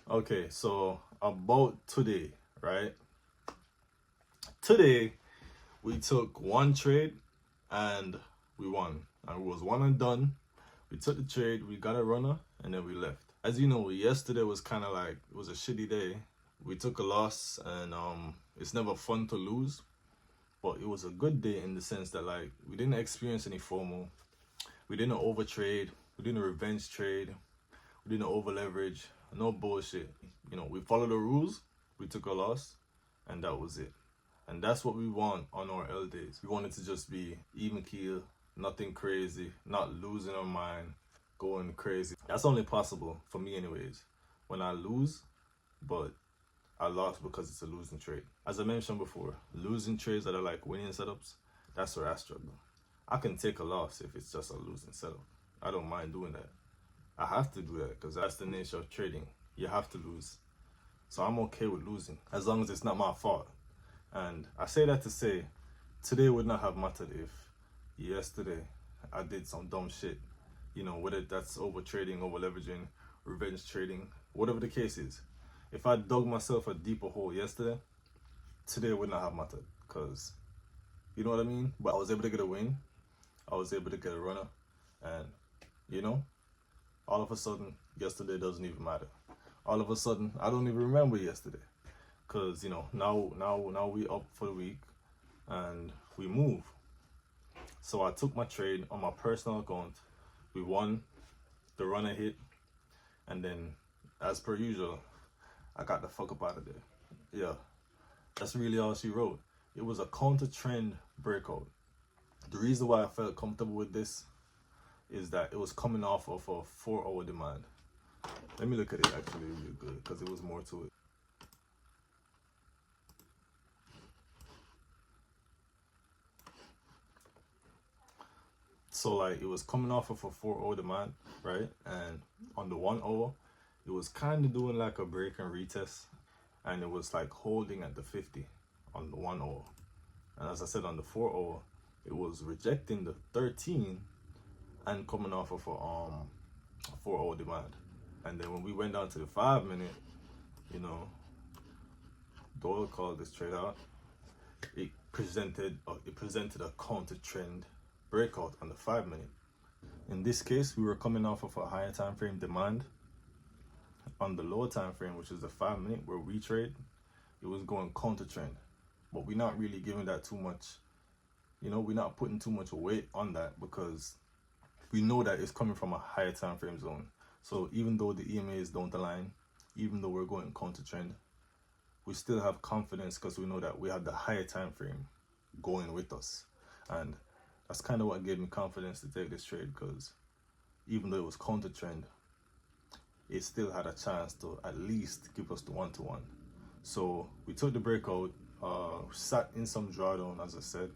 Okay, so about today, right? Today we took one trade and we won. And it was one and done. We took the trade, we got a runner, and then we left. As you know, yesterday was kind of like, it was a shitty day. We took a loss, and it's never fun to lose, but it was a good day in the sense that like we didn't experience any FOMO, we didn't over trade, we didn't revenge trade, we didn't over leverage, no bullshit. You know, we followed the rules, we took a loss, and that was it. And that's what we want on our L days. We want it to just be even keel, nothing crazy, not losing our mind, going crazy. That's only possible for me anyways, when I lose, but I lost because it's a losing trade. As I mentioned before, losing trades that are like winning setups, that's where I struggle. I can take a loss if it's just a losing setup. I don't mind doing that. I have to do that because that's the nature of trading. You have to lose. So I'm okay with losing as long as it's not my fault. And I say that to say, today would not have mattered if yesterday I did some dumb shit. You know, whether that's over trading, over leveraging, revenge trading, whatever the case is. If I dug myself a deeper hole yesterday, today would not have mattered. Because, you know what I mean? But I was able to get a win. I was able to get a runner. And, you know, all of a sudden, yesterday doesn't even matter. All of a sudden, I don't even remember yesterday. Because, you know, now we up for the week and we move. So I took my trade on my personal account. We won, the runner hit, and then, as per usual, I got the fuck up out of there. Yeah, that's really all she wrote. It was a counter trend breakout. The reason why I felt comfortable with this is that it was coming off of a 4-hour demand. Let me look at it actually really good because it was more to it. So like it was coming off of a 4-hour demand, right? And on the 1 hour, it was kind of doing like a break and retest, and it was like holding at the 50 on the 1 hour. And as I said, on the 4 hour, it was rejecting the 13 and coming off of a 4-hour demand. And then when we went down to the 5 minute, you know, Doyle called this trade out. It presented a counter trend breakout on the 5 minute. In this case, we were coming off of a higher time frame demand. On the lower time frame, which is the 5 minute where we trade, it was going counter trend. But we're not really giving that too much, you know, we're not putting too much weight on that because we know that it's coming from a higher time frame zone. So even though the EMAs don't align, even though we're going counter trend, we still have confidence because we know that we have the higher time frame going with us. And that's kind of what gave me confidence to take this trade, because even though it was counter trend, it still had a chance to at least give us the 1-to-1. So we took the breakout, sat in some drawdown, as I said.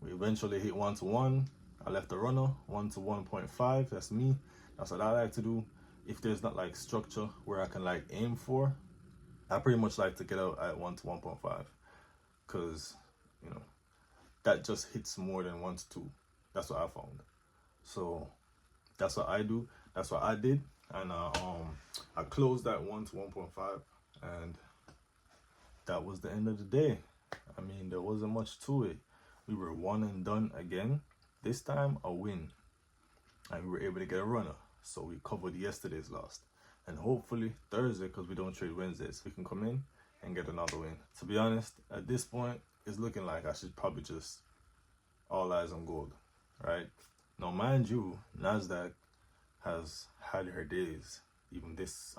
We eventually hit 1-to-1. I left the runner 1 to 1.5. That's me. That's what I like to do. If there's not like structure where I can like aim for, I pretty much like to get out at 1 to 1.5, because you know that just hits more than 1 to 2. That's what I found. So that's what I do. That's what I did, and I closed that 1 to 1.5, and that was the end of the day. I mean, there wasn't much to it. We were one and done again. This time a win, and we were able to get a runner. So we covered yesterday's loss, and hopefully Thursday, because we don't trade Wednesdays, we can come in and get another win. To be honest, at this point, it's looking like I should probably just all eyes on gold, right? Now, mind you, Nasdaq has had her days. Even this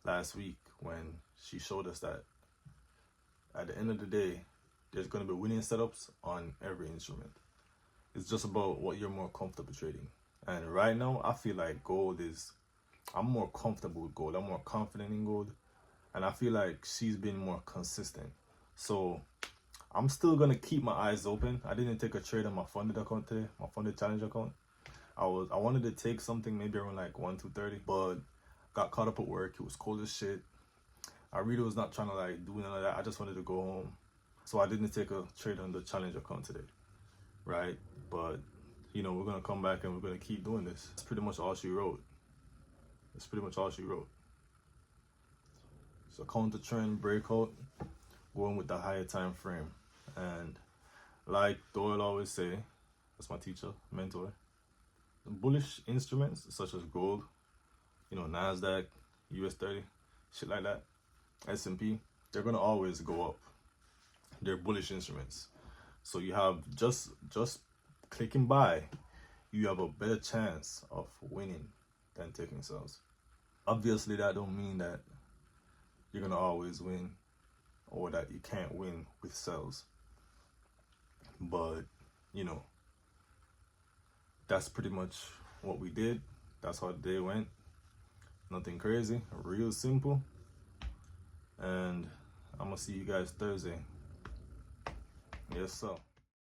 last week, when she showed us that at the end of the day, there's going to be winning setups on every instrument. It's just about what you're more comfortable trading. And right now, I feel like gold is I'm more comfortable with gold. I'm more confident in gold. And I feel like she's been more consistent. So I'm still gonna keep my eyes open. I didn't take a trade on my funded account today, my funded challenge account. I wanted to take something maybe around like 2:30, but got caught up at work. It was cold as shit. I really was not trying to like do none of that. I just wanted to go home. So I didn't take a trade on the challenge account today. Right? But you know, we're gonna come back and we're gonna keep doing this. That's pretty much all she wrote. That's pretty much all she wrote. So counter trend breakout, going with the higher time frame. And like Doyle always say, that's my teacher, mentor, the bullish instruments such as gold, you know, NASDAQ, US 30, shit like that, S&P, they're gonna always go up. They're bullish instruments. So you have just clicking buy, you have a better chance of winning than taking sells. Obviously that don't mean that you're gonna always win or that you can't win with sells. But, you know, that's pretty much what we did. That's how the day went. Nothing crazy, real simple. And I'm gonna see you guys Thursday. Yes, sir.